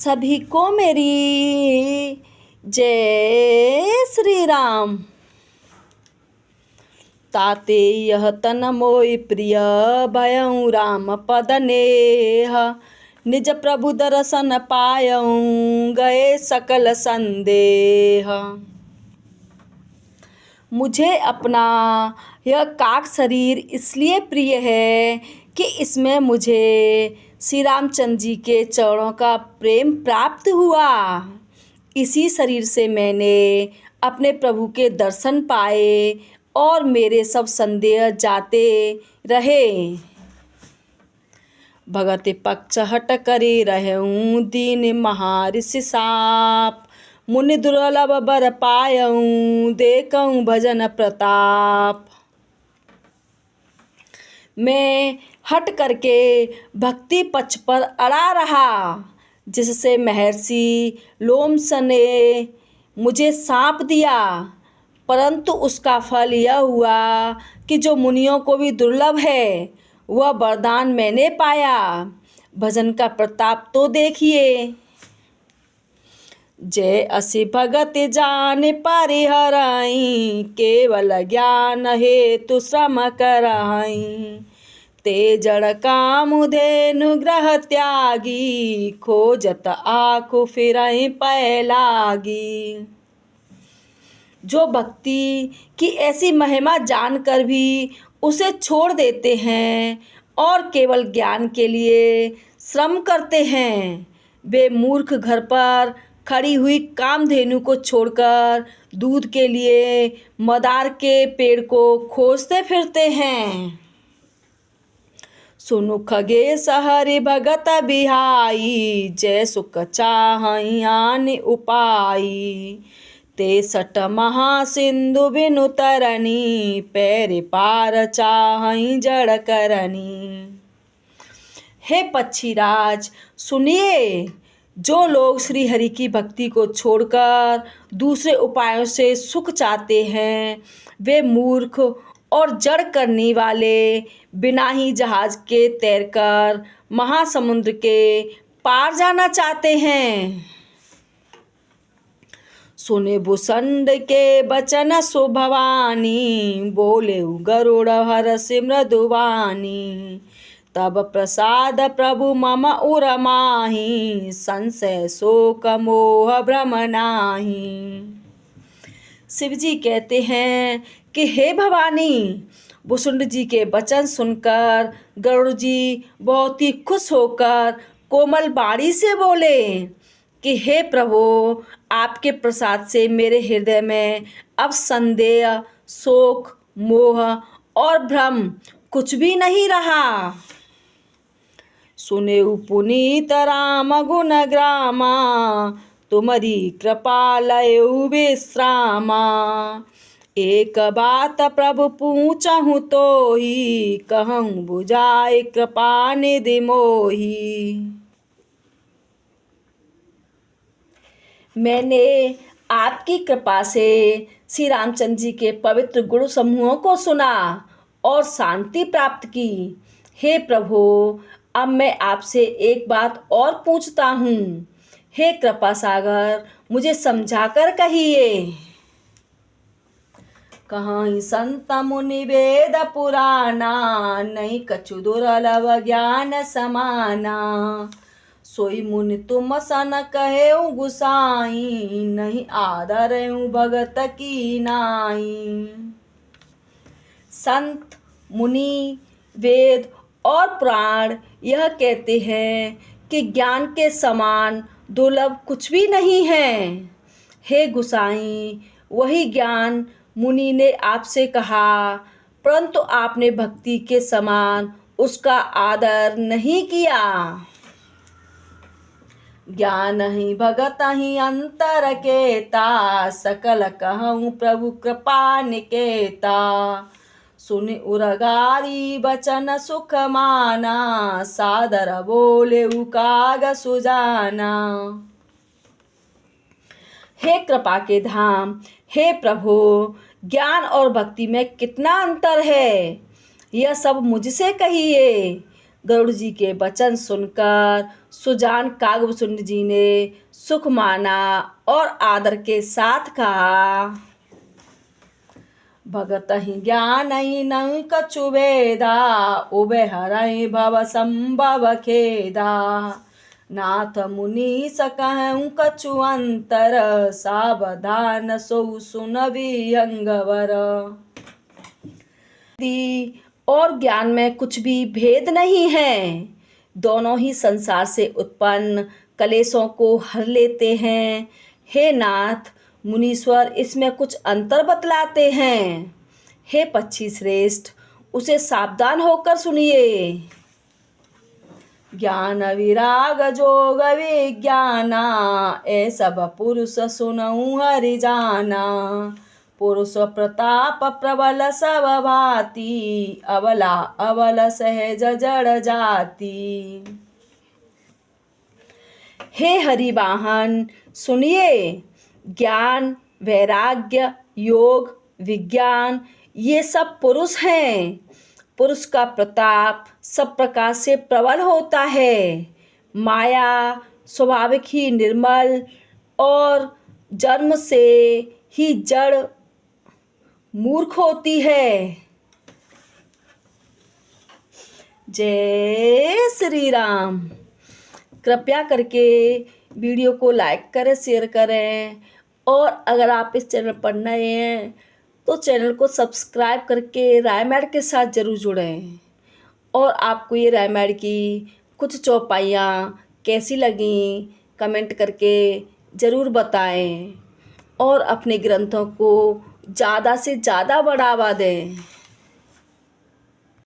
सभी को मेरी जय श्री राम। ताते यह तन मोय प्रिय भयउ राम पद नेह। निज प्रभु दर्शन पायऊँ गए सकल संदेह। मुझे अपना यह काक शरीर इसलिए प्रिय है कि इसमें मुझे श्री रामचंद्र जी के चरणों का प्रेम प्राप्त हुआ। इसी शरीर से मैंने अपने प्रभु के दर्शन पाए और मेरे सब संदेह जाते रहे। भगत पक्ष हट करे रहूँ दीन महाऋषि साप। मुनि दुर्लभ बर पायऊँ देखऊँ भजन प्रताप। मैं हट करके भक्ति पक्ष पर अड़ा रहा, जिससे महर्षि लोमश ने मुझे सांप दिया, परंतु उसका फल यह हुआ कि जो मुनियों को भी दुर्लभ है वह वरदान मैंने पाया। भजन का प्रताप तो देखिए। जय असि भगत जान परिहरई केवल ज्ञान हेतु श्रम करई। ते जड़ कामुधेनु ग्रह त्यागी खोजत आँखु फिरई पै लागी। जो भक्ति की ऐसी महिमा जानकर भी उसे छोड़ देते हैं और केवल ज्ञान के लिए श्रम करते हैं, वे मूर्ख घर पर खड़ी हुई कामधेनु को छोड़कर दूध के लिए मदार के पेड़ को खोजते फिरते हैं। सुनु खगेश हरि भगत बिहाई जय सुख चाहई आन उपाई। ते सट महासिंधु बिनु तरनी पैर पार चाहई जड़ करनी। हे पक्षीराज सुनिए, जो लोग श्री हरि की भक्ति को छोड़कर दूसरे उपायों से सुख चाहते हैं, वे मूर्ख और जड़ करने वाले बिना ही जहाज के तैरकर महासमुद्र के पार जाना चाहते हैं। सुने भूषंड के बचन सुभवानी बोले गरुड़ हरष मृदुवानी। तब प्रसाद प्रभु मम उर माही संशय शोक मोह भ्रम नाही। शिव जी कहते हैं कि हे भवानी, भूषुंड जी के वचन सुनकर गरुड़ जी बहुत ही खुश होकर कोमल वाणी से बोले कि हे प्रभु, आपके प्रसाद से मेरे हृदय में अब संदेह शोक मोह और भ्रम कुछ भी नहीं रहा। सुनेउ पुनीत राम गुण ग्रामा तुम्हारी कृपा लयउ विश्रामा। एक बात प्रभु पूछहु तो ही कहूँ बुझाए कृपा निधि मोही। मैंने आपकी कृपा से श्री रामचंद्र जी के पवित्र गुण समूहों को सुना और शांति प्राप्त की। हे प्रभु, अब मैं आपसे एक बात और पूछता हूँ। हे कृपा सागर, मुझे समझाकर कहिए। कहीं संत मुनि वेद पुराना नहीं कछु दुर्लभ ज्ञान समाना। सोई मुनि तुम सन कहेउ गुसाई नहीं आदरेउ भगत की नाई। संत मुनि वेद और पुराण यह कहते हैं कि ज्ञान के समान दुर्लभ कुछ भी नहीं है। हे गुसाई, वही ज्ञान मुनि ने आपसे कहा, परंतु आपने भक्ति के समान उसका आदर नहीं किया। ज्ञान ही भगत ही अंतर केता सकल कहूँ प्रभु कृपा निकेता। सुन उरगारी बचन सुख माना सादर बोले काग सुजाना। हे कृपा के धाम, हे प्रभु, ज्ञान और भक्ति में कितना अंतर है, यह सब मुझसे कहिए। गरुड़ जी के वचन सुनकर सुजान कागभूषुंड जी ने सुख माना और आदर के साथ कहा, भगत ही ज्ञान नहीं कछु वेदा, उबे हरहि भव संभव खेदा। नाथ मुनि सकहु कछु अंतर, सावधान सो सुनबि अंगवर। और ज्ञान में कुछ भी भेद नहीं है, दोनों ही संसार से उत्पन्न कलेशों को हर लेते हैं। हे नाथ, मुनीश्वर इसमें कुछ अंतर बतलाते हैं। हे पक्षी श्रेष्ठ, उसे सावधान होकर सुनिए। ज्ञान विराग जोग विज्ञाना, ए सब पुरुष सुनऊ हरि जाना। पुरुष प्रताप प्रबल सब भांति, अबला अबल सहज जड़ जाति। हे हरिवाहन सुनिए, ज्ञान वैराग्य योग विज्ञान ये सब पुरुष हैं। पुरुष का प्रताप सब प्रकार से प्रबल होता है। माया स्वाभाविक ही निर्मल और जन्म से ही जड़ मूर्ख होती है। जय श्री राम। कृपया करके वीडियो को लाइक करें, शेयर करें, और अगर आप इस चैनल पर नए हैं तो चैनल को सब्सक्राइब करके रामायण के साथ ज़रूर जुड़ें। और आपको ये रामायण की कुछ चौपाइयाँ कैसी लगीं कमेंट करके ज़रूर बताएं, और अपने ग्रंथों को ज़्यादा से ज़्यादा बढ़ावा दें।